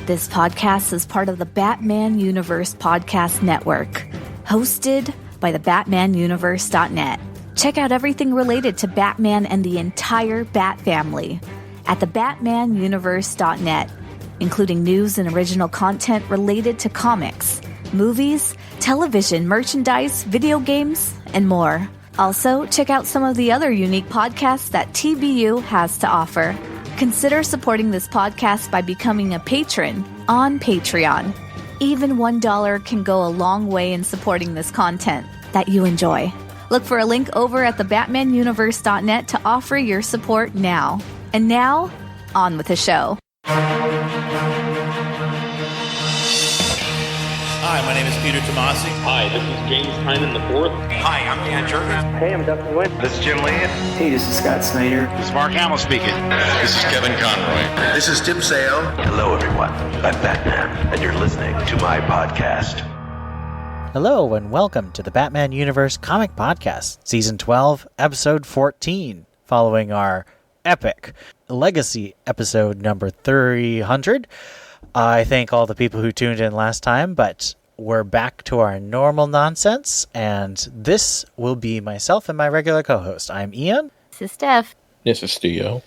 This podcast is part of the Batman Universe Podcast Network, hosted by the BatmanUniverse.net. Check out everything related to Batman and the entire Bat family at the BatmanUniverse.net, including news and original content related to comics, movies, television, merchandise, video games, and more. Also, check out some of the other unique podcasts that TBU has to offer. Consider supporting this podcast by becoming a patron on Patreon. Even $1 can go a long way in supporting this content that you enjoy. Look for a link over at thebatmanuniverse.net to offer your support now. And now, on with the show. Hi, my name is Peter Tomasi. Hi, this is James Hyman IV. Hi, I'm Dan Jurgens. Hey, I'm Dustin Wynn. This is Jim Lee. Hey, this is Scott Snyder. This is Mark Hamill speaking. This is Kevin Conroy. This is Tim Sale. Hello, everyone. I'm Batman, and you're listening to my podcast. Hello, and welcome to the Batman Universe Comic Podcast, Season 12, Episode 14, following our epic Legacy episode number 300. I thank all the people who tuned in last time, but we're back to our normal nonsense, and this will be myself and my regular co-host. I'm Ian. This is Steph. This is Theo.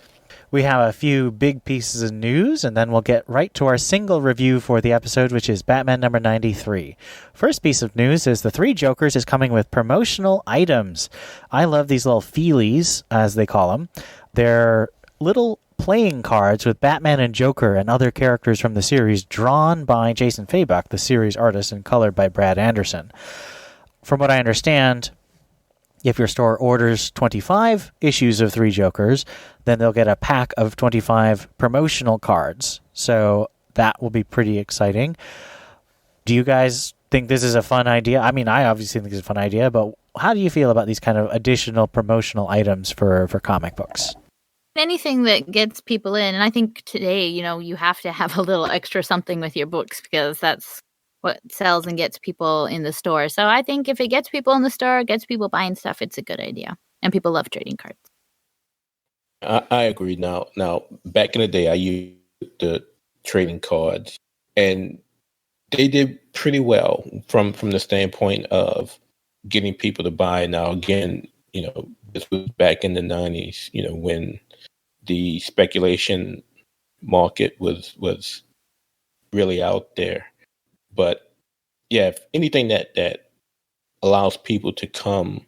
We have a few big pieces of news, and then we'll get right to our single review for the episode, which is Batman number 93. First piece of news is the Three Jokers is coming with promotional items. I love these little feelies, as they call them. They're little playing cards with Batman and Joker and other characters from the series drawn by Jason Fabok, the series artist, and colored by Brad Anderson. From what I understand, if your store orders 25 issues of Three Jokers, then they'll get a pack of 25 promotional cards. So that will be pretty exciting. Do you guys think this is a fun idea? I mean, I obviously think it's a fun idea, but how do you feel about these kind of additional promotional items for comic books? Anything that gets people in. And I think today, you have to have a little extra something with your books because that's what sells and gets people in the store. So I think if it gets people in the store, gets people buying stuff, it's a good idea. And people love trading cards. I agree. Now, back in the day, I used the trading cards, and they did pretty well from the standpoint of getting people to buy. Now, again, this was back in the 90s, when the speculation market was really out there. But yeah, if anything that allows people to come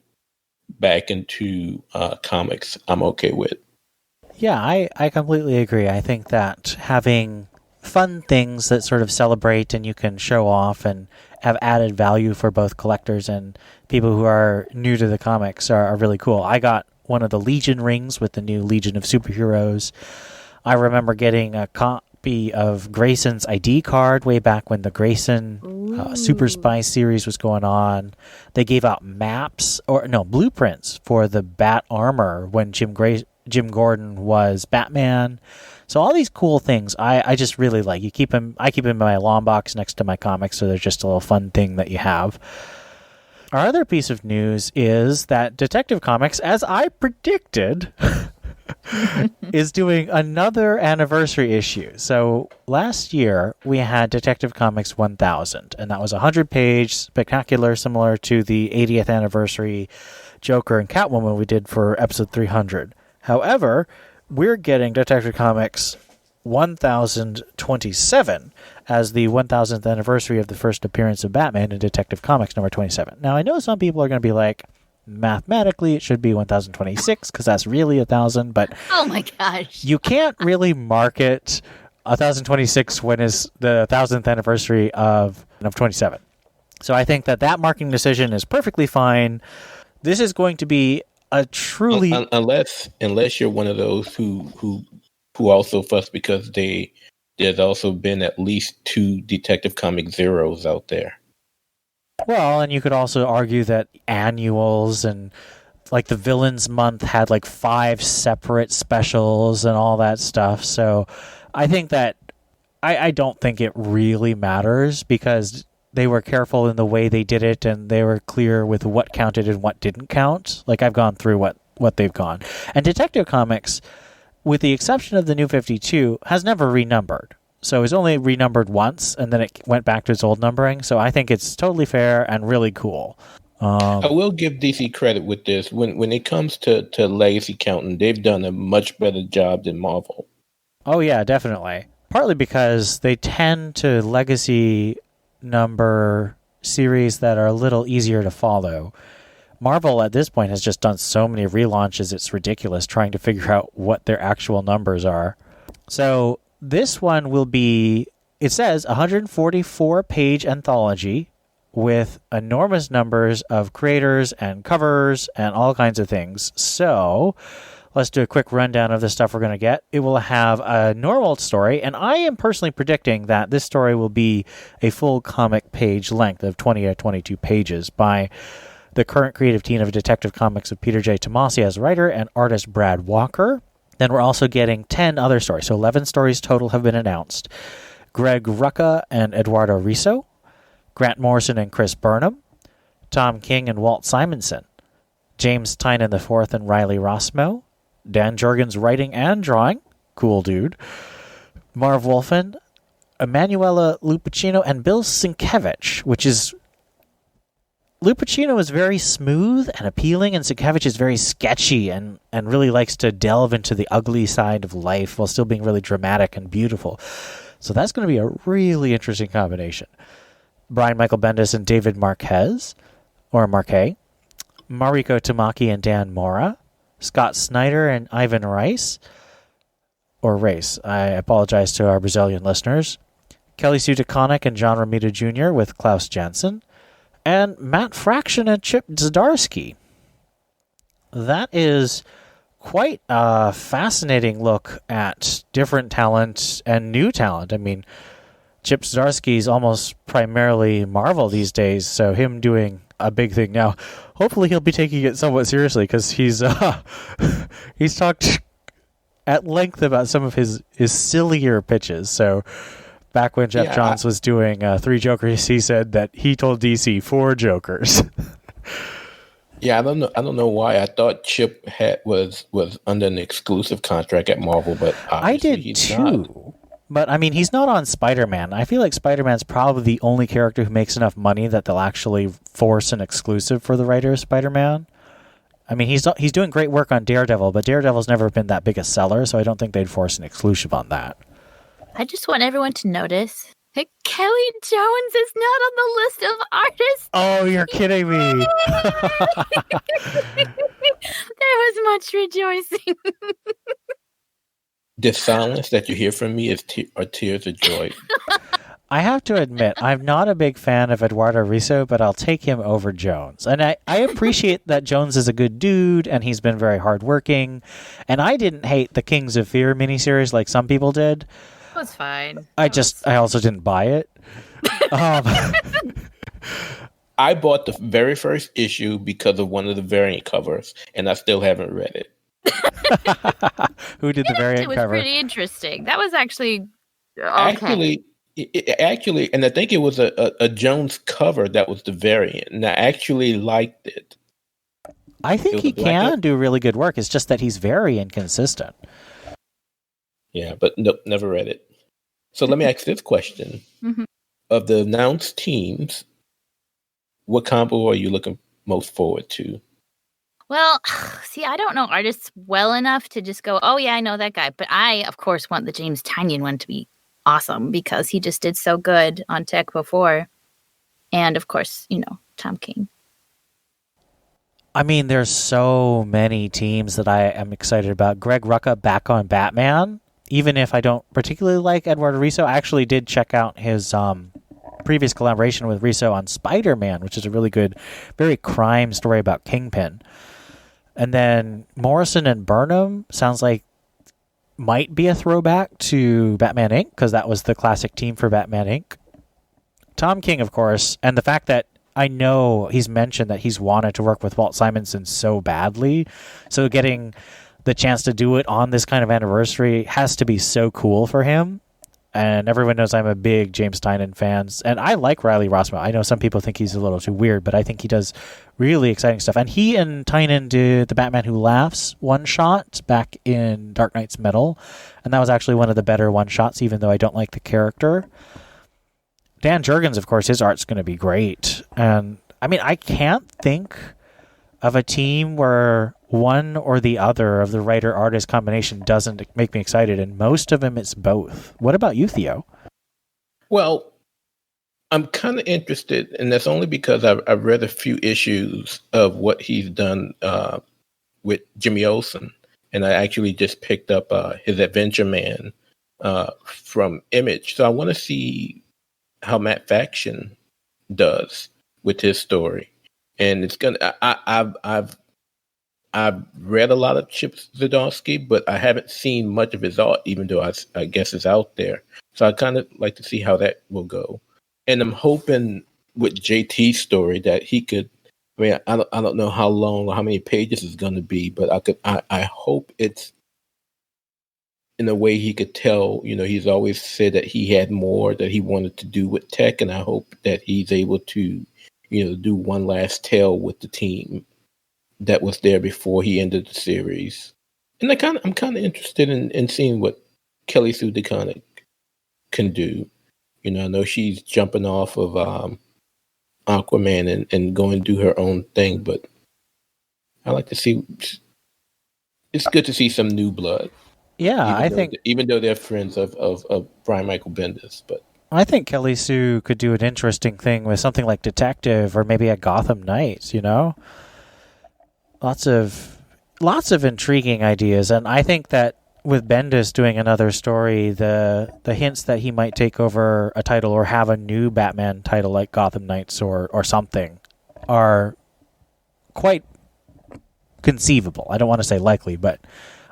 back into comics, I'm okay with. Yeah, I completely agree. I think that having fun things that sort of celebrate and you can show off and have added value for both collectors and people who are new to the comics are really cool. I got one of the Legion rings with the new Legion of Superheroes. I remember getting a copy of Grayson's ID card way back when the Grayson Super Spy series was going on. They gave out blueprints for the Bat armor when Jim Gordon was Batman. So all these cool things, I just really like. I keep them in my long box next to my comics, so they're just a little fun thing that you have. Our other piece of news is that Detective Comics, as I predicted, is doing another anniversary issue. So last year we had Detective Comics 1000, and that was a 100-page spectacular, similar to the 80th anniversary Joker and Catwoman we did for episode 300. However, we're getting Detective Comics 1027 as the 1000th anniversary of the first appearance of Batman in Detective Comics number 27. Now, I know some people are going to be like, mathematically, it should be 1026 because that's really 1,000, but oh my gosh, you can't really market 1026 when it's the 1000th anniversary of 27. So I think that marketing decision is perfectly fine. This is going to be a truly unless you're one of those who also fuss because there's also been at least 2 Detective Comics Zeros out there. Well, and you could also argue that annuals and like the Villains Month had like 5 separate specials and all that stuff. So I think that I don't think it really matters because they were careful in the way they did it and they were clear with what counted and what didn't count. Like I've gone through what they've gone. And Detective Comics, with the exception of the New 52, has never renumbered. So it's only renumbered once, and then it went back to its old numbering. So I think it's totally fair and really cool. I will give DC credit with this. When it comes to legacy counting, they've done a much better job than Marvel. Oh, yeah, definitely. Partly because they tend to legacy number series that are a little easier to follow. Marvel at this point has just done so many relaunches, it's ridiculous trying to figure out what their actual numbers are. So this one will be, it says, 144-page anthology with enormous numbers of creators and covers and all kinds of things. So let's do a quick rundown of the stuff we're going to get. It will have a normal story, and I am personally predicting that this story will be a full comic page length of 20 to 22 pages by the current creative team of Detective Comics of Peter J. Tomasi as writer and artist Brad Walker. Then we're also getting 10 other stories. So 11 stories total have been announced. Greg Rucka and Eduardo Riso, Grant Morrison and Chris Burnham, Tom King and Walt Simonson, James Tynan IV and Riley Rossmo, Dan Jorgens writing and drawing, cool dude, Marv Wolfman, Emanuela Lupacchino, and Bill Sienkiewicz, which is... Lupacchino is very smooth and appealing, and Sienkiewicz is very sketchy and really likes to delve into the ugly side of life while still being really dramatic and beautiful. So that's going to be a really interesting combination. Brian Michael Bendis and David Marquez, or Marquet, Mariko Tamaki and Dan Mora, Scott Snyder and Ivan Rice, or Race. I apologize to our Brazilian listeners. Kelly Sue DeConnick and John Romita Jr. with Klaus Janson, and Matt Fraction and Chip Zdarsky. That is quite a fascinating look at different talent and new talent. I mean, Chip Zdarsky is almost primarily Marvel these days, so him doing a big thing now, hopefully he'll be taking it somewhat seriously, because he's talked at length about some of his sillier pitches. So back when Jeff Johns was doing 3 Jokers, he said that he told DC 4 Jokers. Yeah, I don't know why. I thought Chip was under an exclusive contract at Marvel, but I did he's too. not. But I mean, he's not on Spider-Man. I feel like Spider-Man's probably the only character who makes enough money that they'll actually force an exclusive for the writer of Spider-Man. I mean, he's doing great work on Daredevil, but Daredevil's never been that big a seller, so I don't think they'd force an exclusive on that. I just want everyone to notice that Kelly Jones is not on the list of artists. Oh, you're kidding me. There was much rejoicing. The silence that you hear from me are tears of joy. I have to admit, I'm not a big fan of Eduardo Riso, but I'll take him over Jones. And I appreciate that Jones is a good dude, and he's been very hardworking. And I didn't hate the Kings of Fear miniseries like some people did. It was fine. I also didn't buy it. I bought the very first issue because of one of the variant covers, and I still haven't read it. Who did the variant cover? It was pretty interesting. That was actually okay. Actually, and I think it was a Jones cover that was the variant, and I actually liked it. I think he can do really good work. It's just that he's very inconsistent. Yeah, but nope, never read it. So let me ask this question. Mm-hmm. Of the announced teams, what combo are you looking most forward to? Well, see, I don't know artists well enough to just go, oh, yeah, I know that guy. But I, of course, want the James Tynion one to be awesome because he just did so good on Tech before. And, of course, Tom King. I mean, there's so many teams that I am excited about. Greg Rucka back on Batman. Even if I don't particularly like Eduardo Riso, I actually did check out his previous collaboration with Riso on Spider-Man, which is a really good, very crime story about Kingpin. And then Morrison and Burnham sounds like might be a throwback to Batman Inc., because that was the classic team for Batman Inc. Tom King, of course, and the fact that I know he's mentioned that he's wanted to work with Walt Simonson so badly, so getting the chance to do it on this kind of anniversary has to be so cool for him. And everyone knows I'm a big James Tynion fan. And I like Riley Rossmo. I know some people think he's a little too weird, but I think he does really exciting stuff. And he and Tynion did The Batman Who Laughs one-shot back in Dark Knight's Metal. And that was actually one of the better one-shots, even though I don't like the character. Dan Jurgens, of course, his art's going to be great. And, I mean, I can't think of a team where one or the other of the writer-artist combination doesn't make me excited, and most of them it's both. What about you, Theo? Well, I'm kind of interested, and that's only because I've read a few issues of what he's done with Jimmy Olsen, and I actually just picked up his Adventure Man from Image. So I want to see how Matt Faction does with his story, and it's gonna. I've read a lot of Chip Zdarsky, but I haven't seen much of his art, even though I guess it's out there. So I kind of like to see how that will go. And I'm hoping with JT's story that he could. I mean, I don't know how long or how many pages it's going to be, but I hope it's in a way he could tell. You know, he's always said that he had more that he wanted to do with tech, and I hope that he's able to, do one last tale with the team that was there before he ended the series. And I'm kind of interested in seeing what Kelly Sue DeConnick can do. I know she's jumping off of Aquaman and going to do her own thing, but I like to see. It's good to see some new blood. Yeah, I think even though they're friends of Brian Michael Bendis, but I think Kelly Sue could do an interesting thing with something like Detective or maybe a Gotham Knights. Lots of intriguing ideas, and I think that with Bendis doing another story, the hints that he might take over a title or have a new Batman title like Gotham Knights or something are quite conceivable. I don't want to say likely, but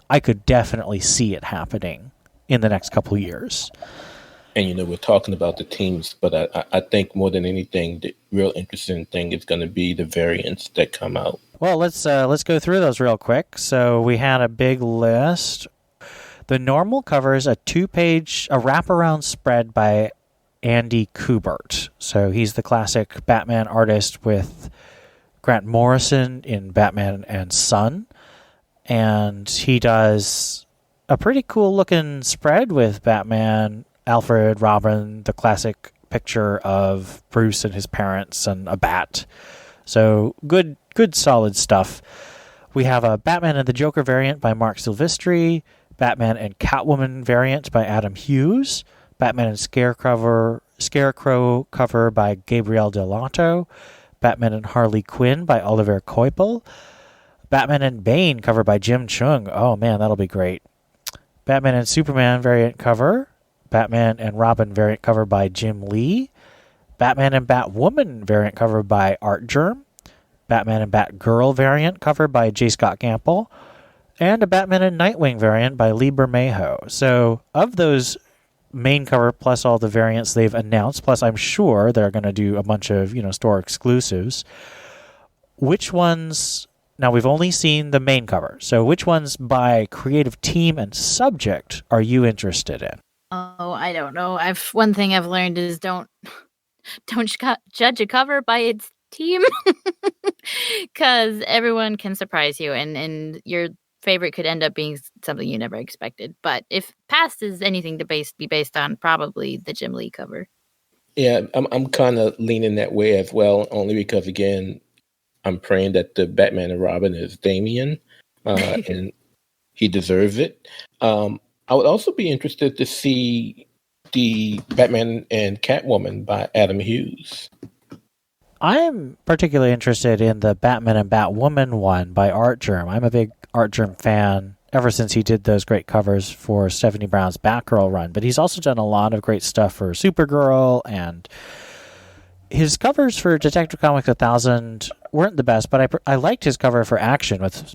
I could definitely see it happening in the next couple of years. And we're talking about the teams, but I think more than anything, the real interesting thing is going to be the variants that come out. Well, let's go through those real quick. So we had a big list. The normal covers a 2-page wraparound spread by Andy Kubert. So he's the classic Batman artist with Grant Morrison in Batman and Son, and he does a pretty cool looking spread with Batman, Alfred, Robin, the classic picture of Bruce and his parents, and a bat. So good solid stuff. We have a Batman and the Joker variant by Mark Silvestri, Batman and Catwoman variant by Adam Hughes, Batman and Scarecrow cover by Gabriel Dell'Otto, Batman and Harley Quinn by Oliver Coipel, Batman and Bane cover by Jim Chung. Oh man, that'll be great. Batman and Superman variant cover, Batman and Robin variant cover by Jim Lee, Batman and Batwoman variant cover by Art Germ, Batman and Batgirl variant cover by J. Scott Gamble, and a Batman and Nightwing variant by Lee Bermejo. So of those main cover plus all the variants they've announced, plus I'm sure they're going to do a bunch of store exclusives, which ones... Now, we've only seen the main cover, so which ones by creative team and subject are you interested in? Oh, I don't know. One thing I've learned is don't judge a cover by its team, because everyone can surprise you, and your favorite could end up being something you never expected. But if past is anything to be based on, probably the Jim Lee cover. Yeah, I'm kind of leaning that way as well, only because again, I'm praying that the Batman and Robin is Damian, and he deserves it. I would also be interested to see the Batman and Catwoman by Adam Hughes. I'm particularly interested in the Batman and Batwoman one by Art Germ. I'm a big Art Germ fan ever since he did those great covers for Stephanie Brown's Batgirl run. But he's also done a lot of great stuff for Supergirl, and his covers for Detective Comics 1000 weren't the best, but I liked his cover for Action with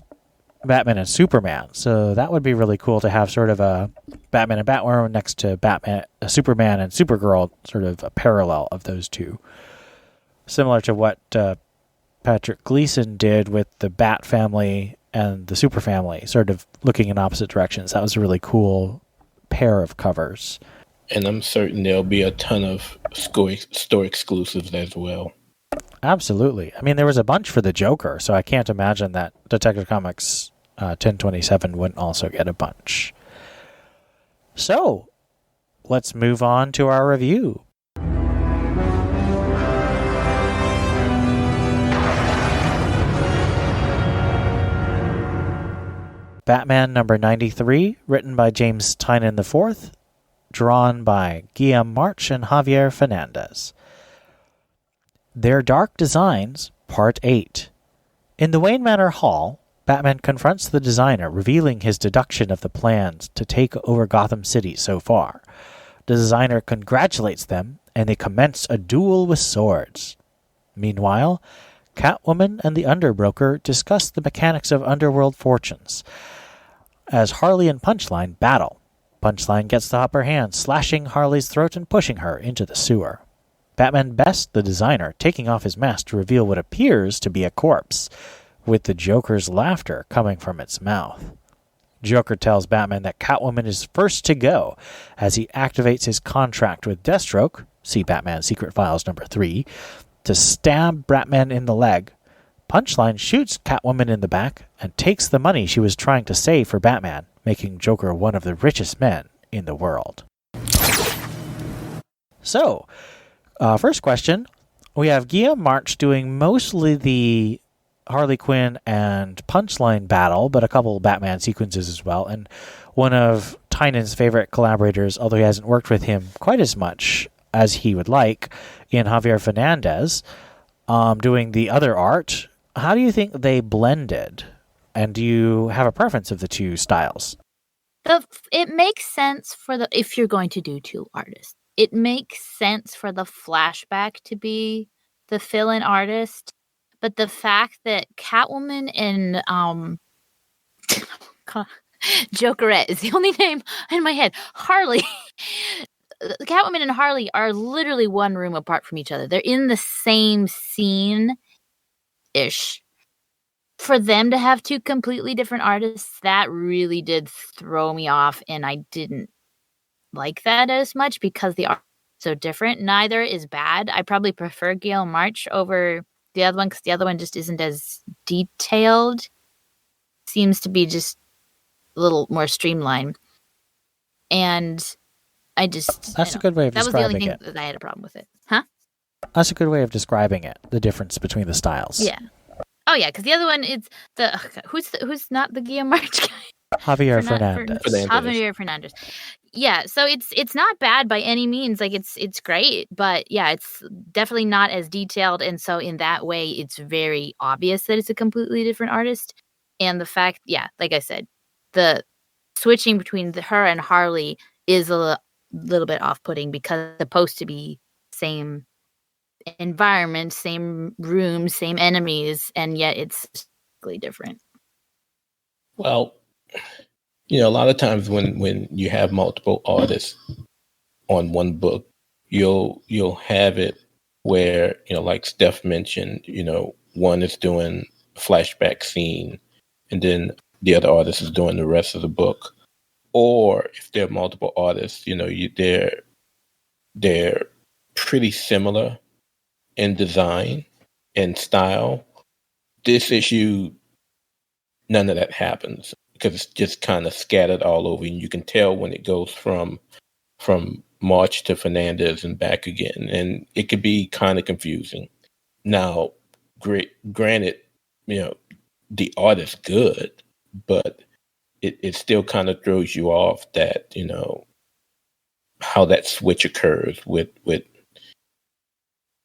Batman and Superman. So that would be really cool to have sort of a Batman and Batwoman next to Superman and Supergirl, sort of a parallel of those two. Similar to what Patrick Gleason did with the Bat family and the Super family, sort of looking in opposite directions. That was a really cool pair of covers. And I'm certain there'll be a ton of store exclusives as well. Absolutely. I mean, there was a bunch for the Joker, so I can't imagine that Detective Comics 1027 wouldn't also get a bunch. So, let's move on to our review. Batman number 93, written by James Tynion IV, drawn by Guillaume March and Javier Fernandez. Their Dark Designs, Part 8. In the Wayne Manor Hall, Batman confronts the designer, revealing his deduction of the plans to take over Gotham City so far. The designer congratulates them, and they commence a duel with swords. Meanwhile, Catwoman and the Underbroker discuss the mechanics of underworld fortunes. As Harley and Punchline battle, Punchline gets the upper hand, slashing Harley's throat and pushing her into the sewer. Batman bests the designer, taking off his mask to reveal what appears to be a corpse, with the Joker's laughter coming from its mouth. Joker tells Batman that Catwoman is first to go as he activates his contract with Deathstroke, see Batman Secret Files number 3, to stab Batman in the leg. Punchline shoots Catwoman in the back and takes the money she was trying to save for Batman, making Joker one of the richest men in the world. So, first question, we have Guillaume March doing mostly the Harley Quinn and Punchline battle, but a couple of Batman sequences as well, and one of Tynion's favorite collaborators, although he hasn't worked with him quite as much as he would like, in Javier Fernandez, doing the other art. How do you think they blended? And do you have a preference of the two styles? It makes sense if you're going to do two artists. It makes sense for the flashback to be the fill-in artist, but the fact that Catwoman and Jokerette is the only name in my head. Harley. Catwoman and Harley are literally one room apart from each other. They're in the same scene-ish. For them to have two completely different artists, that really did throw me off, and I didn't like that as much because the art is so different. Neither is bad. I probably prefer Guillaume March over the other one because the other one just isn't as detailed. Seems to be just a little more streamlined. And That's a good way of describing it. That was the only thing that I had a problem with it. Huh? That's a good way of describing it, the difference between the styles. Yeah. Oh, yeah, because the other one is who's not the Guillaume March guy? Javier Fernandez. Javier Fernandez. Yeah, so it's not bad by any means. Like it's great, but yeah, it's definitely not as detailed, and so in that way, it's very obvious that it's a completely different artist. And the fact, yeah, like I said, the switching between her and Harley is a little bit off-putting because it's supposed to be same environment, same room, same enemies, and yet it's completely different. Well, a lot of times when you have multiple artists on one book, you'll have it where, like Steph mentioned, one is doing a flashback scene and then the other artist is doing the rest of the book. Or if there are multiple artists, they're pretty similar in design and style. This issue, none of that happens because it's just kind of scattered all over, and you can tell when it goes from March to Fernandez and back again, and it could be kind of confusing. Now, granted, the art is good, but it still kind of throws you off that how that switch occurs with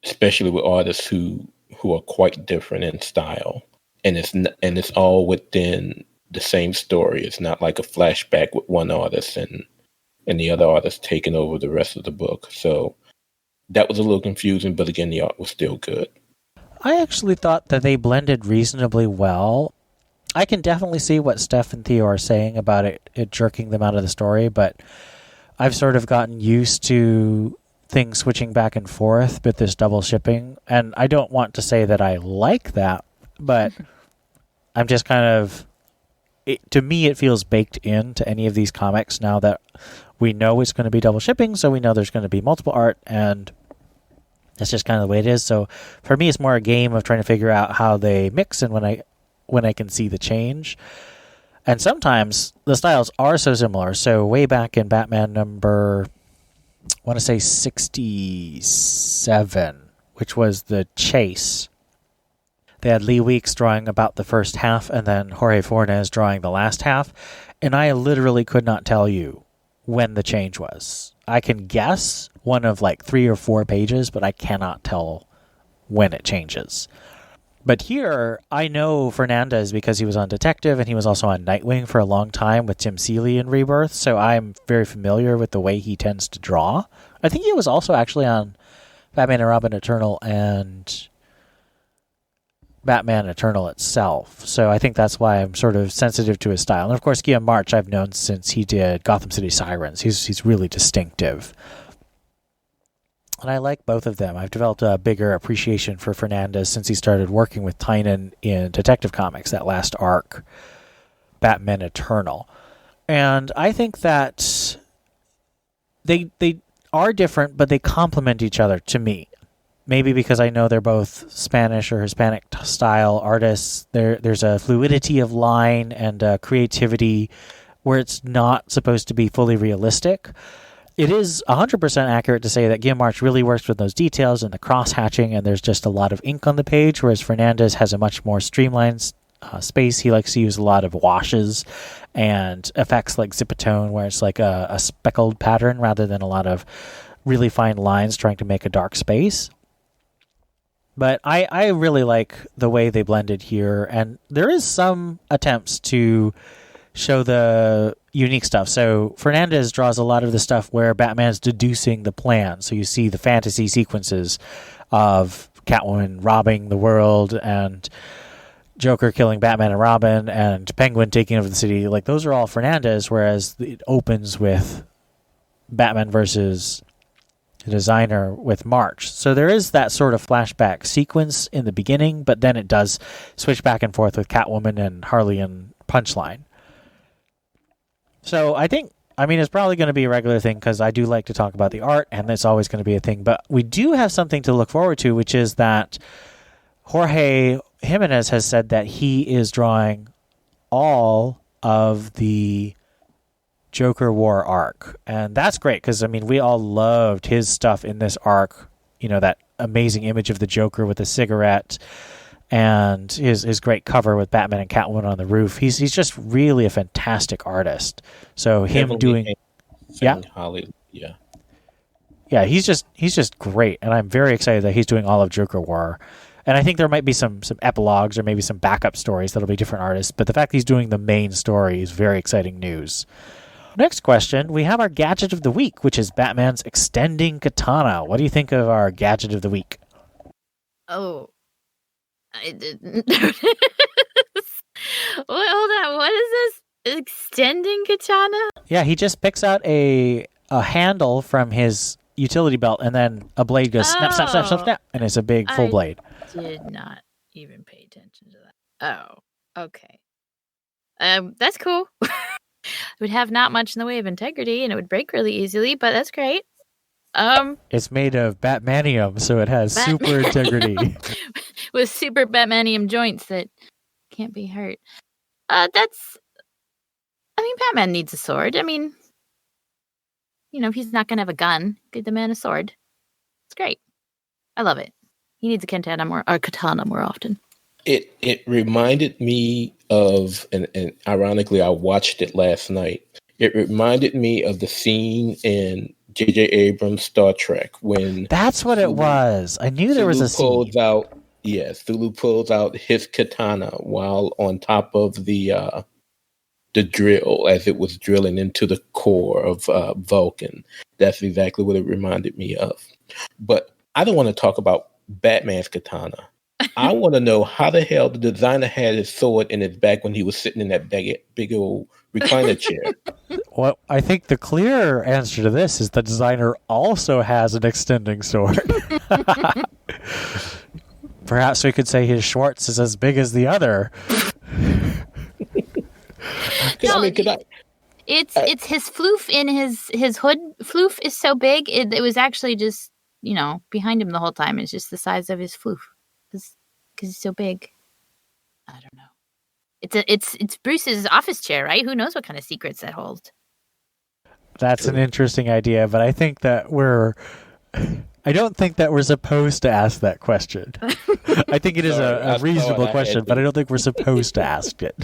especially with artists who are quite different in style, and it's all within the same story. It's not like a flashback with one artist and the other artist taking over the rest of the book. So that was a little confusing, but again, the art was still good. I actually thought that they blended reasonably well. I can definitely see what Steph and Theo are saying about it jerking them out of the story, but I've sort of gotten used to things switching back and forth with this double shipping, and I don't want to say that I like that, but I'm just kind of to me, it feels baked into any of these comics now that we know it's going to be double shipping, so we know there's going to be multiple art, and that's just kind of the way it is. So for me, it's more a game of trying to figure out how they mix and when I can see the change. And sometimes the styles are so similar. So way back in Batman number, I want to say 67, which was the chase, they had Lee Weeks drawing about the first half and then Jorge Fornes drawing the last half. And I literally could not tell you when the change was. I can guess one of like 3 or 4 pages, but I cannot tell when it changes. But here, I know Fernandez because he was on Detective and he was also on Nightwing for a long time with Tim Seeley in Rebirth, so I'm very familiar with the way he tends to draw. I think he was also actually on Batman and Robin Eternal and Batman Eternal itself, so I think that's why I'm sort of sensitive to his style. And of course, Guillaume March I've known since he did Gotham City Sirens. He's really distinctive. And I like both of them. I've developed a bigger appreciation for Fernandez since he started working with Tynan in Detective Comics, that last arc, Batman Eternal. And I think that they are different, but they complement each other to me. Maybe because I know they're both Spanish or Hispanic style artists. There's a fluidity of line and creativity where it's not supposed to be fully realistic. It is 100% accurate to say that Guillaume March really works with those details and the cross-hatching, and there's just a lot of ink on the page, whereas Fernandez has a much more streamlined space. He likes to use a lot of washes and effects like Zipatone, where it's like a speckled pattern rather than a lot of really fine lines trying to make a dark space. But I really like the way they blended here, and there is some attempts to show the unique stuff. So Fernandez draws a lot of the stuff where Batman's deducing the plan. So you see the fantasy sequences of Catwoman robbing the world and Joker killing Batman and Robin and Penguin taking over the city. Like, those are all Fernandez, whereas it opens with Batman versus the designer with March. So there is that sort of flashback sequence in the beginning, but then it does switch back and forth with Catwoman and Harley and Punchline. So I think, it's probably going to be a regular thing because I do like to talk about the art, and it's always going to be a thing. But we do have something to look forward to, which is that Jorge Jimenez has said that he is drawing all of the Joker War arc. And that's great because, we all loved his stuff in this arc. That amazing image of the Joker with the cigarette and his great cover with Batman and Catwoman on the roof. He's just really a fantastic artist. So him doing, yeah, he's just great, and I'm very excited that he's doing all of Joker War. And I think there might be some epilogues or maybe some backup stories that'll be different artists. But the fact that he's doing the main story is very exciting news. Next question, we have our gadget of the week, which is Batman's extending katana. What do you think of our gadget of the week? Oh. I didn't notice. Hold on, what is this? Extending katana? Yeah, he just picks out a handle from his utility belt, and then a blade goes snap, snap, snap, snap, snap, and it's a big full blade. Did not even pay attention to that. Oh, okay. That's cool. It would have not much in the way of integrity, and it would break really easily, but that's great. It's made of Batmanium, so it has super integrity. With super Batmanium joints that can't be hurt. Batman needs a sword. If he's not going to have a gun, give the man a sword. It's great. I love it. He needs a katana more often. It reminded me of, and ironically, I watched it last night. It reminded me of the scene in J.J. Abrams' Star Trek when that's what it was. I knew there was a scene. Thulu pulls out his katana while on top of the drill as it was drilling into the core of Vulcan. That's exactly what it reminded me of. But I don't want to talk about Batman's katana. I want to know how the hell the designer had his sword in his back when he was sitting in that big old recliner chair. Well, I think the clear answer to this is the designer also has an extending sword. Perhaps we could say his Schwartz is as big as the other. No, I mean, could it's his floof in his hood. Floof is so big. It was actually just behind him the whole time. It's just the size of his floof because he's so big. I don't know. It's Bruce's office chair, right? Who knows what kind of secrets that holds? That's an interesting idea, but I think that I don't think that we're supposed to ask that question. I think it is a reasonable question, but I don't think we're supposed to ask it.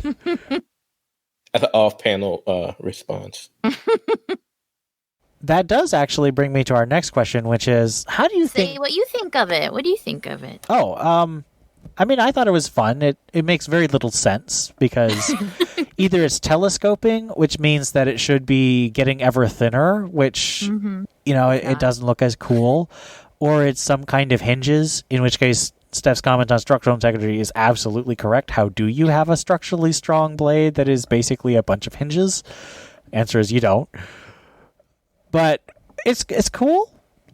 That's an off-panel response. That does actually bring me to our next question, which is, how do you think... Say what you think of it. What do you think of it? Oh, I mean, I thought it was fun. It makes very little sense because either it's telescoping, which means that it should be getting ever thinner, which, it doesn't look as cool, or it's some kind of hinges, in which case Steph's comment on structural integrity is absolutely correct. How do you have a structurally strong blade that is basically a bunch of hinges? Answer is you don't. But it's cool.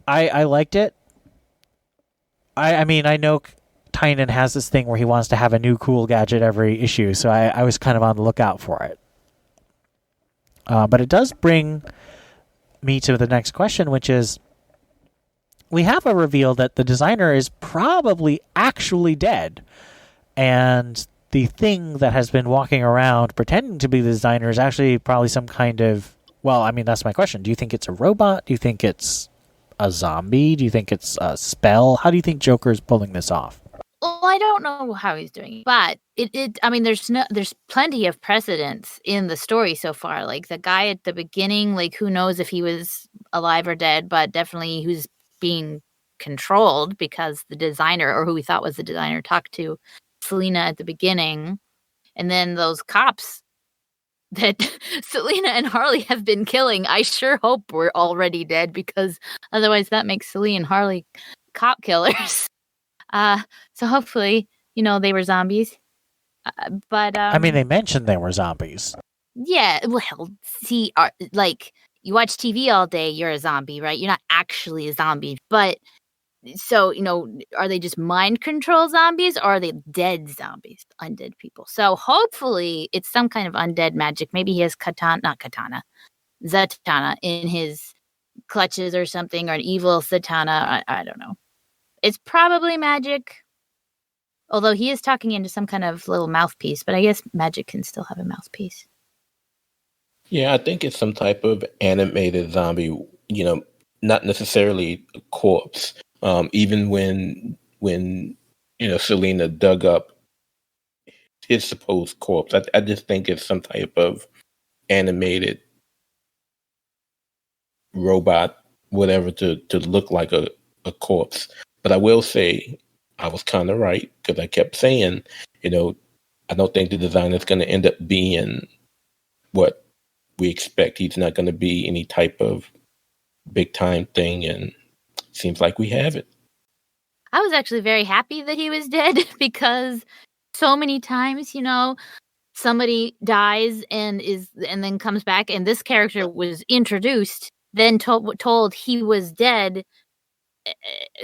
I liked it. I mean, I know Tynan has this thing where he wants to have a new cool gadget every issue, so I was kind of on the lookout for it. But it does bring me to the next question, which is, we have a reveal that the designer is probably actually dead, and the thing that has been walking around pretending to be the designer is actually probably some kind of... Well, I mean, that's my question. Do you think it's a robot? Do you think it's a zombie? Do you think it's a spell? How do you think Joker's pulling this off? Well, I don't know how he's doing it, but I mean, there's plenty of precedents in the story so far. Like the guy at the beginning, like who knows if he was alive or dead, but definitely who's being controlled because the designer, or who we thought was the designer, talked to Selina at the beginning. And then those cops that Selina and Harley have been killing, I sure hope we're already dead, because otherwise that makes Selina and Harley cop killers. So hopefully, they were zombies. But I mean, they mentioned they were zombies. Yeah, well, see, like you watch TV all day, you're a zombie, right? You're not actually a zombie, but so are they just mind control zombies, or are they dead zombies, undead people? So hopefully, it's some kind of undead magic. Maybe he has Zatanna in his clutches or something, or an evil Zatanna. I don't know. It's probably magic. Although he is talking into some kind of little mouthpiece, but I guess magic can still have a mouthpiece. Yeah, I think it's some type of animated zombie, not necessarily a corpse. Even when Selina dug up his supposed corpse, I just think it's some type of animated robot, whatever, to look like a corpse. But I will say I was kind of right, because I kept saying, I don't think the design is going to end up being what we expect. He's not going to be any type of big time thing, and seems like we have it. I was actually very happy that he was dead, because so many times, somebody dies and then comes back, and this character was introduced, then told he was dead.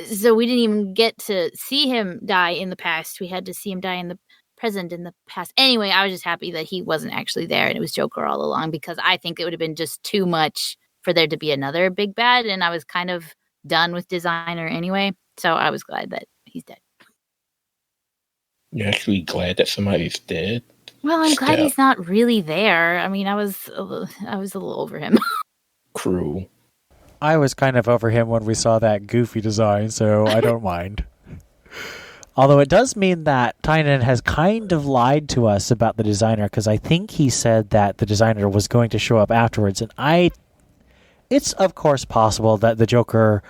So we didn't even get to see him die in the past. We had to see him die in the present, in the past. Anyway, I was just happy that he wasn't actually there and it was Joker all along, because I think it would have been just too much for there to be another big bad, and I was kind of done with designer anyway. So I was glad that he's dead. You're actually glad that somebody's dead? Well, I'm glad he's not really there. I mean, I was a little over him. Cruel. I was kind of over him when we saw that goofy design, so I don't mind. Although it does mean that Tynan has kind of lied to us about the designer, because I think he said that the designer was going to show up afterwards, and it's of course possible that the Joker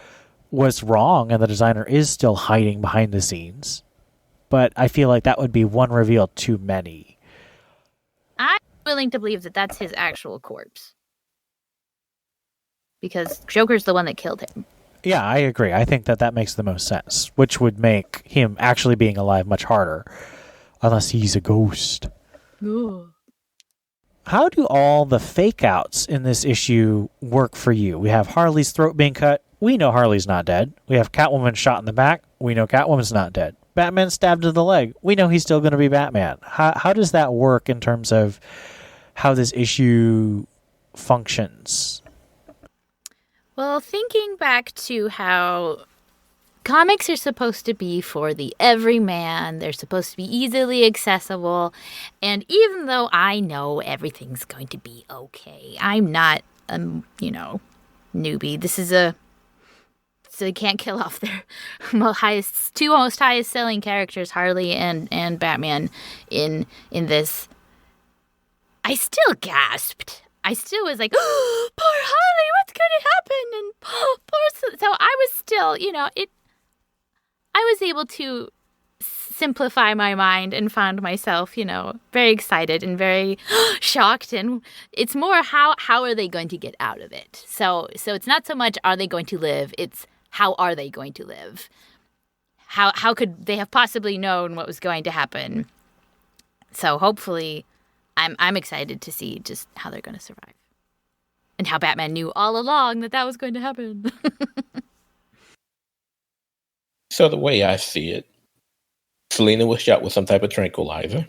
was wrong and the designer is still hiding behind the scenes, but I feel like that would be one reveal too many. I'm willing to believe that that's his actual corpse, because Joker's the one that killed him. Yeah, I agree. I think that makes the most sense, which would make him actually being alive much harder, unless he's a ghost. Ooh. How do all the fake outs in this issue work for you? We have Harley's throat being cut. We know Harley's not dead. We have Catwoman shot in the back. We know Catwoman's not dead. Batman stabbed in the leg. We know he's still going to be Batman. How does that work in terms of how this issue functions. Well, thinking back to how comics are supposed to be for the everyman, they're supposed to be easily accessible, and even though I know everything's going to be okay, I'm not a, newbie. This is so they can't kill off their two most highest selling characters, Harley and Batman, in this. I still gasped. I still was like, oh, poor Harley, what's going to happen? And poor. So I was still, I was able to simplify my mind and found myself, very excited and very shocked. And it's more how are they going to get out of it? So it's not so much are they going to live, it's how are they going to live? How could they have possibly known what was going to happen? So hopefully I'm excited to see just how they're going to survive. And how Batman knew all along that was going to happen. So the way I see it, Selina was shot with some type of tranquilizer.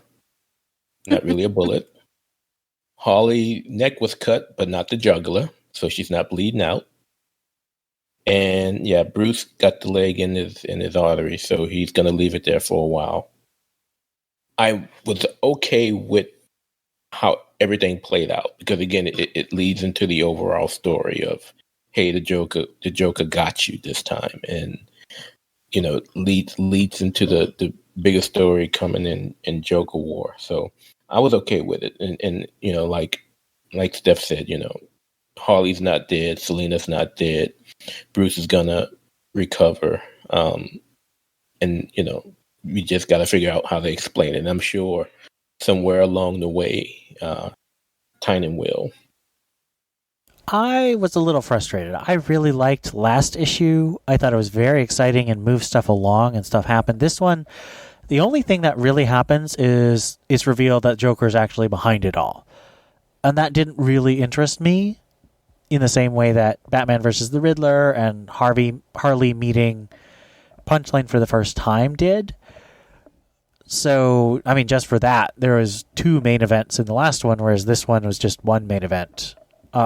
Not really a bullet. Harley's neck was cut, but not the jugular, so she's not bleeding out. And yeah, Bruce got the leg in his artery, so he's gonna leave it there for a while. I was okay with how everything played out because again, it leads into the overall story of, hey, the Joker got you this time, and leads into the bigger story coming in Joker War. So I was okay with it, and like Steph said, Harley's not dead, Selina's not dead, Bruce is gonna recover, and we just got to figure out how they explain it. And I'm sure somewhere along the way, Tynan will. I was a little frustrated. I really liked last issue. I thought it was very exciting and moved stuff along and stuff happened. This one, the only thing that really happens is it's revealed that Joker is actually behind it all. And that didn't really interest me in the same way that Batman versus the Riddler and Harley meeting Punchline for the first time did. So, I mean, just for that, there was 2 main events in the last one, whereas this one was just 1 main event.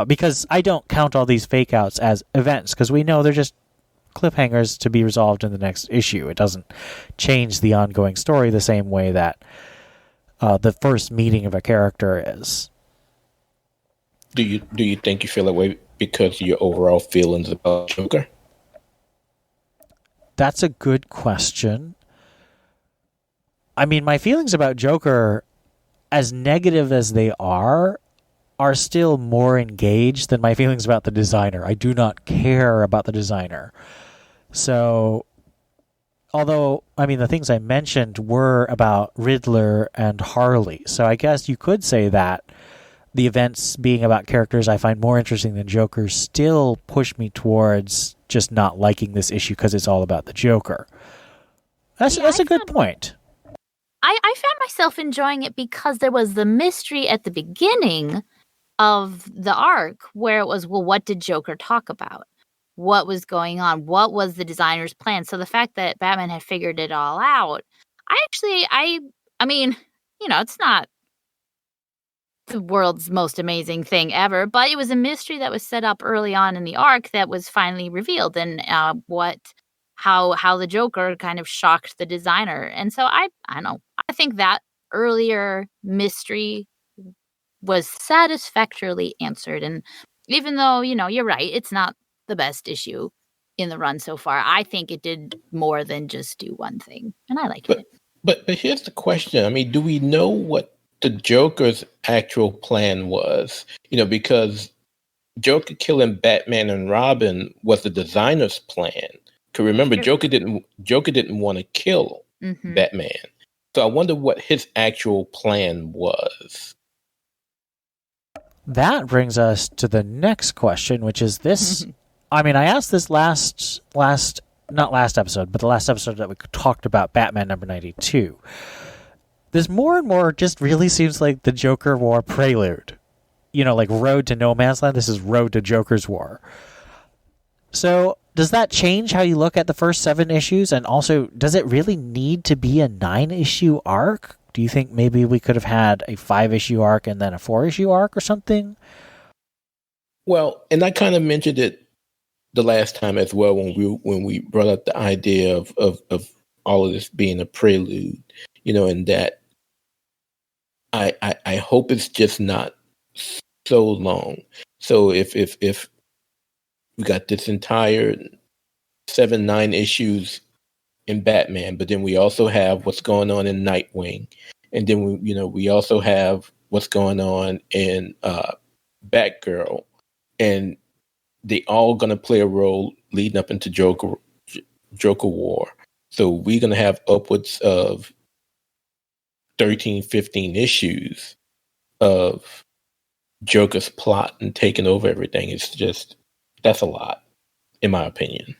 Because I don't count all these fake outs as events, because we know they're just cliffhangers to be resolved in the next issue. It doesn't change the ongoing story the same way that the first meeting of a character is. Do you think you feel that way because of your overall feelings about Joker? That's a good question. I mean, my feelings about Joker, as negative as they are still more engaged than my feelings about the designer. I do not care about the designer. So, although, I mean, the things I mentioned were about Riddler and Harley. So I guess you could say that the events being about characters I find more interesting than Joker still push me towards just not liking this issue because it's all about the Joker. That's a good point. I found myself enjoying it because there was the mystery at the beginning of the arc where it was, well, what did Joker talk about? What was going on? What was the designer's plan? So the fact that Batman had figured it all out, I mean, it's not the world's most amazing thing ever, but it was a mystery that was set up early on in the arc that was finally revealed, and how the Joker kind of shocked the designer. And so I don't know. I think that earlier mystery was satisfactorily answered. And even though, you're right, it's not the best issue in the run so far, I think it did more than just do one thing. And I liked it. But here's the question. I mean, do we know what the Joker's actual plan was? Because Joker killing Batman and Robin was the designer's plan. Because remember, sure. Joker didn't want to kill Batman. So I wonder what his actual plan was. That brings us to the next question, which is this. I mean, I asked this not last episode, but the last episode that we talked about Batman number 92. This more and more just really seems like the Joker War prelude. Like Road to No Man's Land. This is Road to Joker's War. So does that change how you look at the first 7 issues? And also, does it really need to be a 9-issue arc? Do you think maybe we could have had a 5-issue arc and then a 4-issue arc or something? Well, and I kind of mentioned it the last time as well when we brought up the idea of all of this being a prelude, and that I hope it's just not so long. So if we got this entire 7-9 issues in Batman, but then we also have what's going on in Nightwing, and then we also have what's going on in Batgirl, and they all going to play a role leading up into Joker War. So we're going to have upwards of 13, 15 issues of Joker's plot and taking over everything. It's just, that's a lot, in my opinion.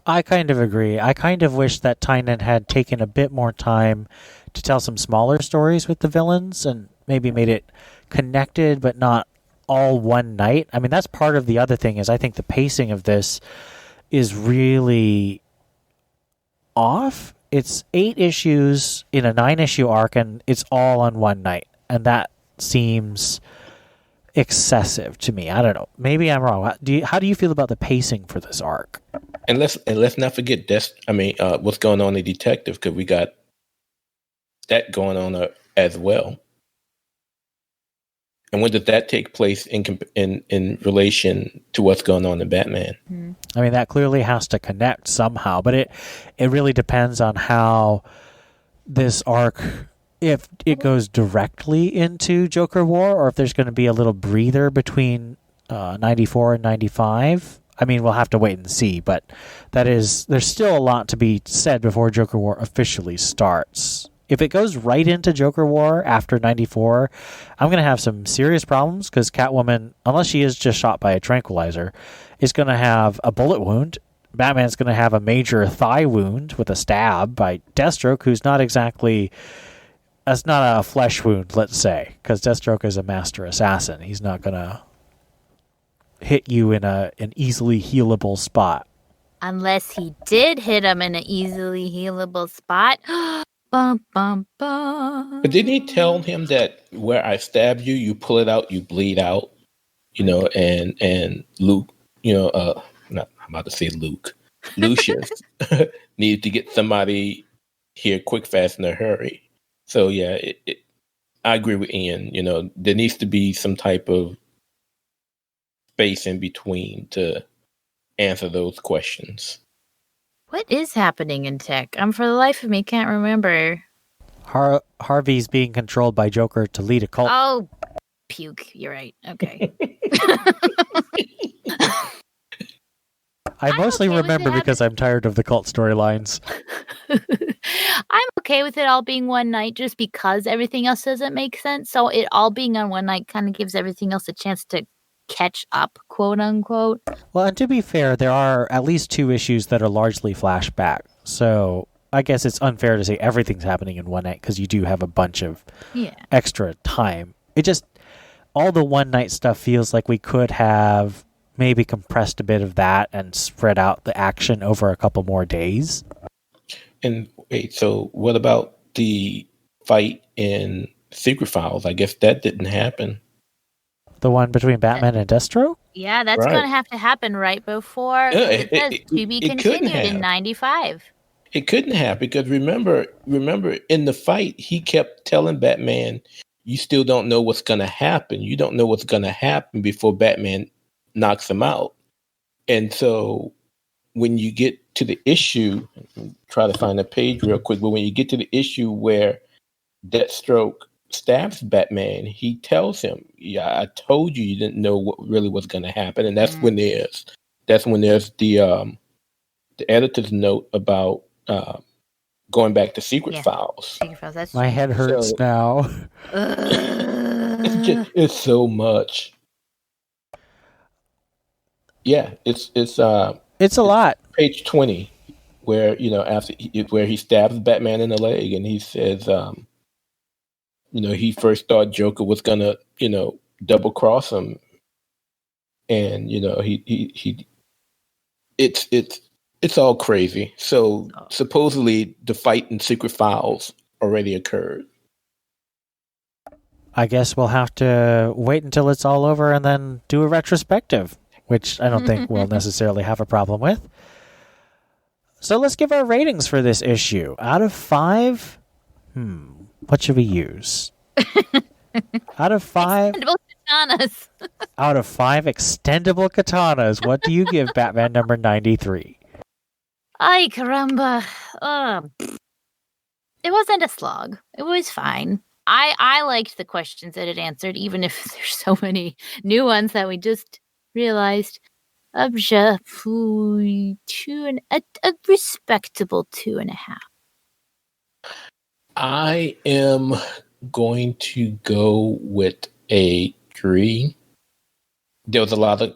I kind of agree. I kind of wish that Tynion had taken a bit more time to tell some smaller stories with the villains and maybe made it connected but not all one night. I mean, that's part of the other thing is I think the pacing of this is really off. It's 8 issues in a 9-issue arc and it's all on one night. And that seems excessive to me. I don't know. Maybe I'm wrong. How do you feel about the pacing for this arc? And let's not forget what's going on in Detective, because we got that going on as well. And when does that take place in relation to what's going on in Batman? I mean, that clearly has to connect somehow, but it really depends on how this arc, if it goes directly into Joker War, or if there's going to be a little breather between 94 and 95. I mean, we'll have to wait and see, but there's still a lot to be said before Joker War officially starts. If it goes right into Joker War after 94, I'm going to have some serious problems because Catwoman, unless she is just shot by a tranquilizer, is going to have a bullet wound. Batman's going to have a major thigh wound with a stab by Deathstroke, who's not exactly... That's not a flesh wound, let's say, because Deathstroke is a master assassin. He's not going to hit you in an easily healable spot. Unless he did hit him in an easily healable spot. Bum, bum, bum. But didn't he tell him that where I stabbed you, you pull it out, you bleed out, and Luke, I'm about to say Luke, Lucius needed to get somebody here quick, fast, in a hurry. So yeah, I agree with Ian. There needs to be some type of space in between to answer those questions. What is happening in tech? For the life of me, can't remember. Harvey's being controlled by Joker to lead a cult. Oh, puke. You're right. Okay. I mostly okay remember because I'm tired of the cult storylines. I'm okay with it all being one night just because everything else doesn't make sense. So it all being on one night kind of gives everything else a chance to catch up, quote unquote. Well, and to be fair, there are at least 2 issues that are largely flashback. So I guess it's unfair to say everything's happening in one night because you do have a bunch of extra time. It just, all the one night stuff feels like we could have maybe compressed a bit of that and spread out the action over a couple more days. And wait, so what about the fight in Secret Files? I guess that didn't happen. The one between Batman and Deathstroke? Yeah, that's going to have to happen right before it says to be continued in 95. It couldn't have, because remember in the fight, he kept telling Batman, you still don't know what's going to happen. You don't know what's going to happen before Batman knocks him out. And so when you get to the issue, try to find a page real quick, but when you get to the issue where Deathstroke stabs Batman, he tells him, yeah, I told you didn't know what really was going to happen. And that's when there's the editor's note about going back to Secret Files. Secret Files, that's my head hurts now. It's so much. Yeah, it's a lot. Page 20, where where he stabs Batman in the leg, and he says, he first thought Joker was gonna, double cross him, and it's all crazy. So supposedly the fight in Secret Files already occurred. I guess we'll have to wait until it's all over and then do a retrospective, which I don't think we'll necessarily have a problem with. So let's give our ratings for this issue. Out of 5, what should we use? Out of 5... Extendable katanas. Out of 5 extendable katanas, what do you give Batman number 93? Ay, caramba. It wasn't a slog. It was fine. I liked the questions that it answered, even if there's so many new ones that we just realized. A respectable 2.5. I am going to go with a 3. There was a lot of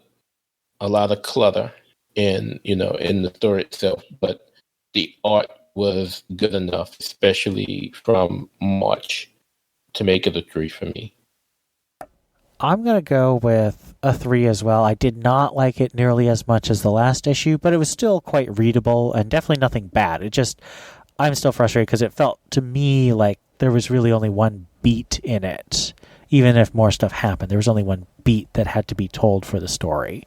clutter in the story itself, but the art was good enough, especially from March, to make it a 3 for me. I'm going to go with a 3 as well. I did not like it nearly as much as the last issue, but it was still quite readable and definitely nothing bad. I'm still frustrated because it felt to me like there was really only one beat in it. Even if more stuff happened, there was only one beat that had to be told for the story.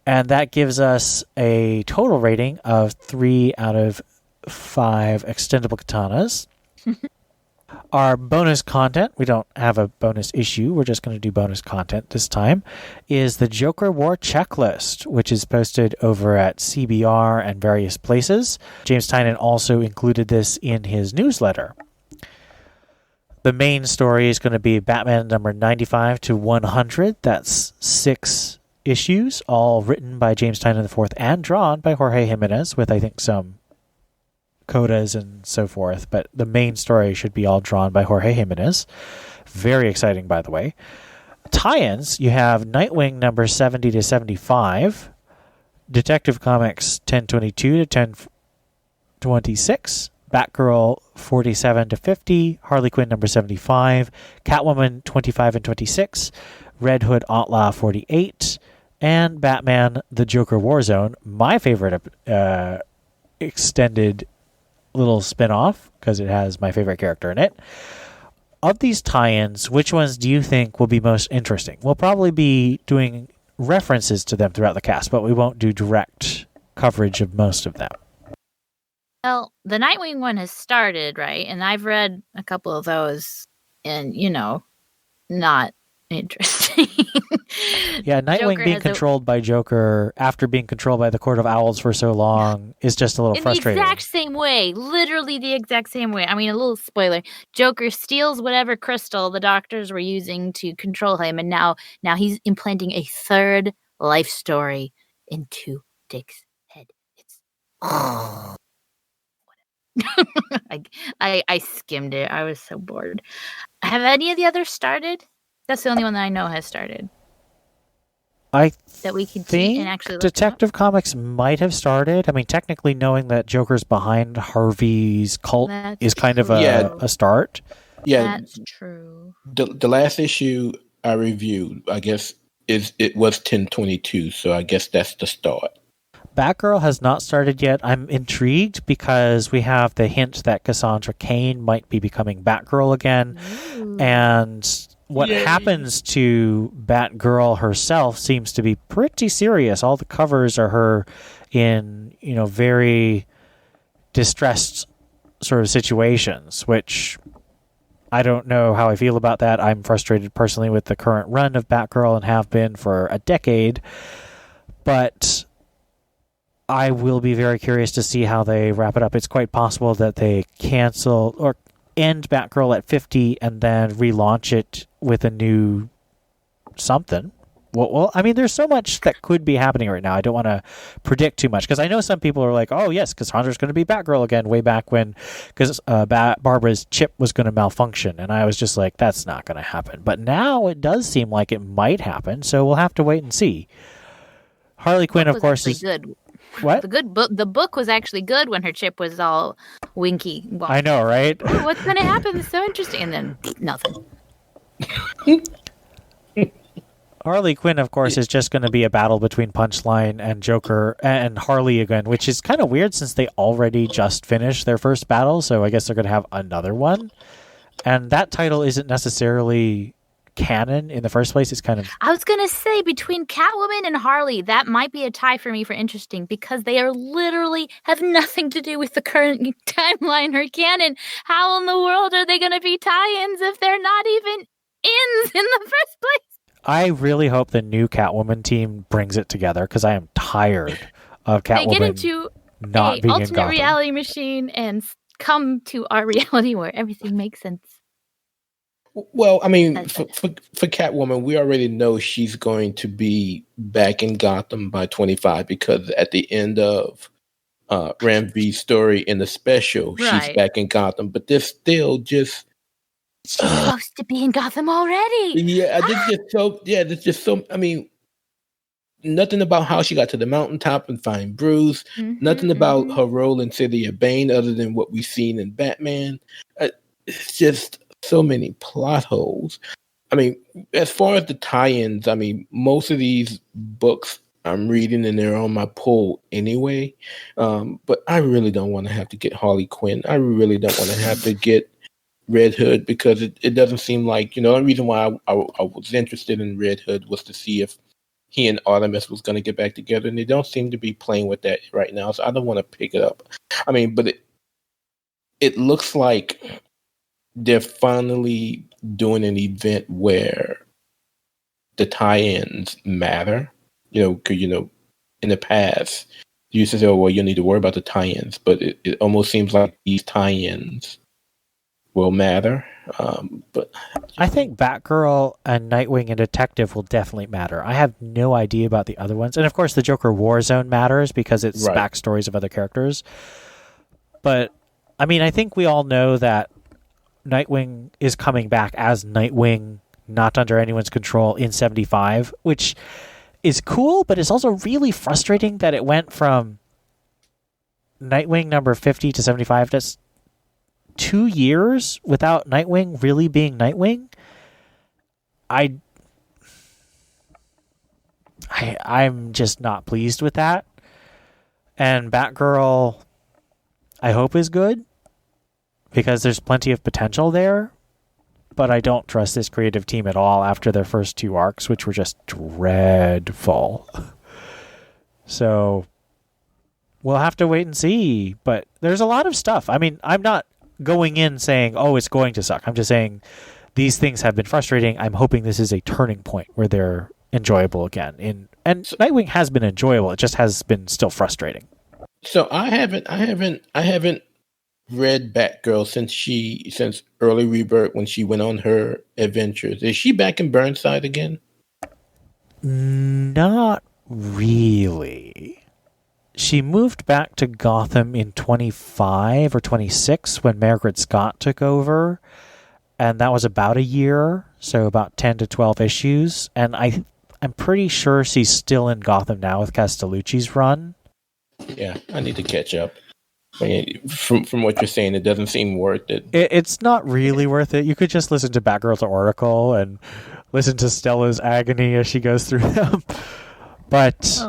And that gives us a total rating of 3 out of 5 extendable katanas. Our bonus content, we don't have a bonus issue, we're just going to do bonus content this time, is the Joker War Checklist, which is posted over at CBR and various places. James Tynion also included this in his newsletter. The main story is going to be Batman number 95 to 100. That's 6 issues, all written by James Tynion IV and drawn by Jorge Jimenez, with I think some codas and so forth, but the main story should be all drawn by Jorge Jimenez. Very exciting, by the way. Tie-ins, you have Nightwing number 70 to 75, Detective Comics 1022 to 1026, Batgirl 47 to 50, Harley Quinn number 75, Catwoman 25 and 26, Red Hood Outlaw 48, and Batman the Joker Warzone, my favorite extended little spin-off, because it has my favorite character in it. Of these tie-ins, which ones do you think will be most interesting? We'll probably be doing references to them throughout the cast, but we won't do direct coverage of most of them. Well, the Nightwing one has started, right? And I've read a couple of those, and, not interesting. Yeah, Nightwing being controlled by Joker after being controlled by the Court of Owls for so long is just a little frustrating. The exact same way. Literally the exact same way. I mean, a little spoiler. Joker steals whatever crystal the doctors were using to control him, and now he's implanting a third life story into Dick's head. It's I skimmed it. I was so bored. Have any of the others started? That's the only one that I know has started. I that we could think see and actually look Detective Comics might have started. I mean, technically knowing that Joker's behind Harvey's cult is kind of a start. Yeah, that's true. The last issue I reviewed, I guess, it was 1022, so I guess that's the start. Batgirl has not started yet. I'm intrigued because we have the hint that Cassandra Cain might be becoming Batgirl again. Ooh. And what happens to Batgirl herself seems to be pretty serious. All the covers are her in, very distressed sort of situations, which I don't know how I feel about that. I'm frustrated personally with the current run of Batgirl and have been for a decade. But I will be very curious to see how they wrap it up. It's quite possible that they cancel or end Batgirl at 50 and then relaunch it with a new something. Well, I mean, there's so much that could be happening right now. I don't want to predict too much because I know some people are like, oh, yes, Cassandra's going to be Batgirl again way back when because Barbara's chip was going to malfunction. And I was just like, that's not going to happen. But now it does seem like it might happen. So we'll have to wait and see. Harley Quinn, of course, is good. What? The book was actually good when her chip was all winky. I know, right? Oh, what's going to happen? It's so interesting. And then nothing. Harley Quinn, of course, is just going to be a battle between Punchline and Joker and Harley again, which is kind of weird since they already just finished their first battle, so I guess they're going to have another one. And that title isn't necessarily canon in the first place. It's kind of... I was going to say, between Catwoman and Harley, that might be a tie for me for interesting, because they are literally have nothing to do with the current timeline or canon. How in the world are they going to be tie-ins if they're not even ins in the first place? I really hope the new Catwoman team brings it together, because I am tired of Catwoman they get into not being in alternate Gotham. reality machine and come to our reality where everything makes sense. Well, I mean, for Catwoman, we already know she's going to be back in Gotham by 25, because at the end of Ram V's story in the special, she's back in Gotham. But there's still just... She's supposed to be in Gotham already. Yeah, there's just so... I mean, nothing about how she got to the mountaintop and find Bruce. Nothing about her role in City of Bane other than what we've seen in Batman. It's just... so many plot holes. I mean, as far as the tie-ins, I mean, most of these books I'm reading and they're on my pull anyway. But I really don't want to have to get Harley Quinn. I really don't want to have to get Red Hood, because it doesn't seem like, the only reason why I was interested in Red Hood was to see if he and Artemis was going to get back together, and they don't seem to be playing with that right now. So I don't want to pick it up. I mean, but it looks like they're finally doing an event where the tie-ins matter. Because, in the past, you used to say, oh, well, you don't need to worry about the tie-ins. But it almost seems like these tie-ins will matter. But I think Batgirl and Nightwing and Detective will definitely matter. I have no idea about the other ones. And, of course, the Joker Warzone matters because it's backstories of other characters. But, I mean, I think we all know that Nightwing is coming back as Nightwing, not under anyone's control, in 75, which is cool, but it's also really frustrating that it went from Nightwing number 50 to 75. That's 2 years without Nightwing really being Nightwing. I'm just not pleased with that. And Batgirl, I hope, is good, because there's plenty of potential there, but I don't trust this creative team at all after their first 2 arcs, which were just dreadful. So we'll have to wait and see, but there's a lot of stuff. I mean, I'm not going in saying, oh, it's going to suck. I'm just saying these things have been frustrating. I'm hoping this is a turning point where they're enjoyable again. And Nightwing has been enjoyable. It just has been still frustrating. So I haven't read Batgirl since early Rebirth, when she went on her adventures. Is she back in Burnside again? Not really. She moved back to Gotham in 25 or 26 when Margaret Scott took over, and that was about a year, so about 10 to 12 issues. And I'm pretty sure she's still in Gotham now with Castellucci's run. Yeah, I need to catch up. I mean, from what you're saying, it doesn't seem worth it. It's not really worth it. You could just listen to Batgirl's Oracle and listen to Stella's agony as she goes through them. But,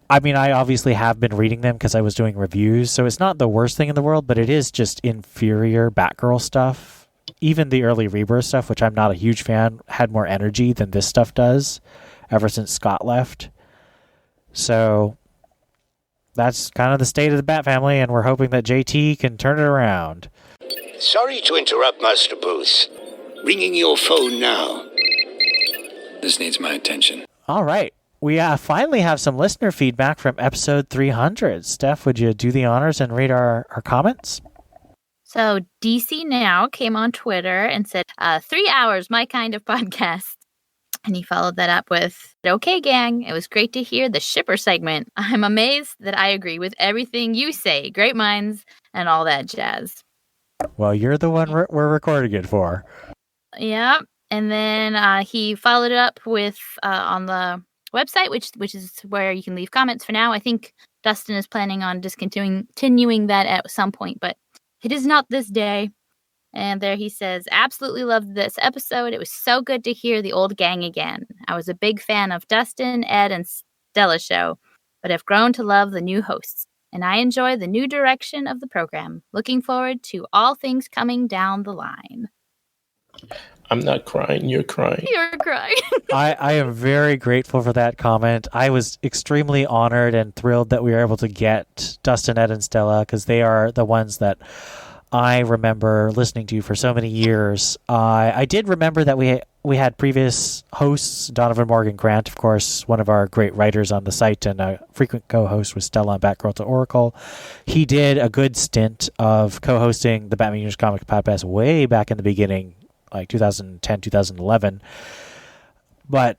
I mean, I obviously have been reading them because I was doing reviews, so it's not the worst thing in the world, but it is just inferior Batgirl stuff. Even the early Rebirth stuff, which I'm not a huge fan, had more energy than this stuff does ever since Scott left. So that's kind of the state of the Bat family, and we're hoping that JT can turn it around. Sorry to interrupt, Master Bruce. Ringing your phone now. This needs my attention. All right. We finally have some listener feedback from episode 300. Steph, would you do the honors and read our comments? So DC Now came on Twitter and said, 3 hours, my kind of podcast. And he followed that up with, okay, gang, it was great to hear the shipper segment. I'm amazed that I agree with everything you say. Great minds and all that jazz. Well, you're the one we're recording it for. Yeah. And then he followed it up with on the website, which is where you can leave comments for now. I think Dustin is planning on discontinuing that at some point, but it is not this day. And there he says, absolutely loved this episode. It was so good to hear the old gang again. I was a big fan of Dustin, Ed, and Stella's show, but have grown to love the new hosts. And I enjoy the new direction of the program. Looking forward to all things coming down the line. I'm not crying. You're crying. You're crying. I am very grateful for that comment. I was extremely honored and thrilled that we were able to get Dustin, Ed, and Stella, because they are the ones that I remember listening to for so many years. I did remember that we had previous hosts, Donovan Morgan Grant, of course, one of our great writers on the site and a frequent co-host with Stella on Batgirl to Oracle. He did a good stint of co-hosting the Batman Universe Comic Podcast way back in the beginning, like 2010, 2011. But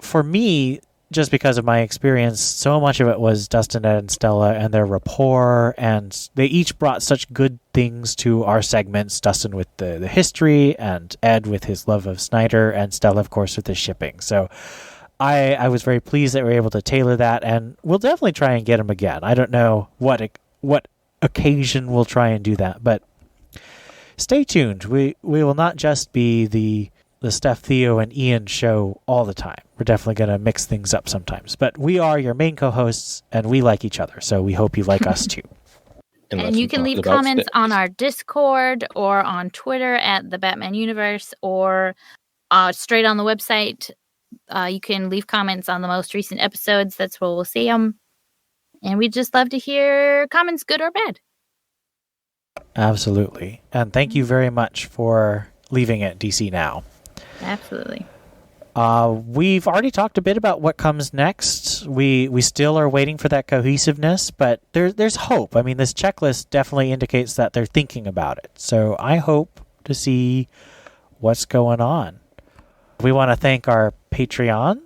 for me, just because of my experience, so much of it was Dustin, Ed, and Stella and their rapport, and they each brought such good things to our segments. Dustin with the history, and Ed with his love of Snyder, and Stella, of course, with the shipping. So I was very pleased that we were able to tailor that, and we'll definitely try and get him again. I don't know what occasion we'll try and do that, but stay tuned. We will not just be the Steph, Theo, and Ian show all the time. We're definitely going to mix things up sometimes. But we are your main co-hosts, and we like each other, so we hope you like us too. And you can leave comments on our Discord or on Twitter at the Batman Universe, or straight on the website. You can leave comments on the most recent episodes. That's where we'll see them. And we'd just love to hear comments, good or bad. Absolutely. And thank you very much for leaving it DC Now. Absolutely. We've already talked a bit about what comes next. We still are waiting for that cohesiveness, but there's hope. I mean, this checklist definitely indicates that they're thinking about it. So I hope to see what's going on. We want to thank our Patreon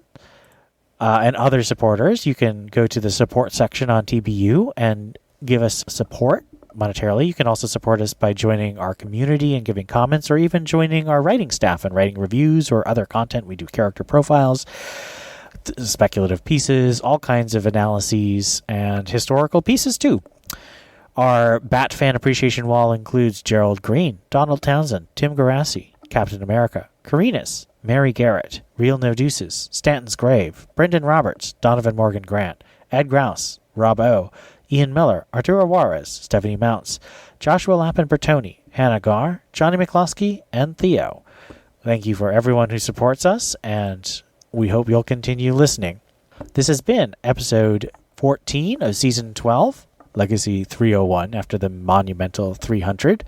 and other supporters. You can go to the support section on TBU and give us support monetarily. You can also support us by joining our community and giving comments, or even joining our writing staff and writing reviews or other content. We do character profiles, speculative pieces, all kinds of analyses, and historical pieces too. Our Bat Fan Appreciation Wall includes Gerald Green, Donald Townsend, Tim Garassi, Captain America, Carinas, Mary Garrett, Real No Deuces, Stanton's Grave, Brendan Roberts, Donovan Morgan Grant, Ed Grouse, Rob O., Ian Miller, Arturo Juarez, Stephanie Mounts, Joshua Lappin-Bertoni, Hannah Garr, Johnny McCloskey, and Theo. Thank you for everyone who supports us, and we hope you'll continue listening. This has been episode 14 of season 12, Legacy 301, after the monumental 300.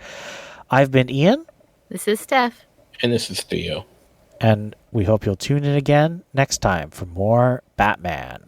I've been Ian. This is Steph. And this is Theo. And we hope you'll tune in again next time for more Batman.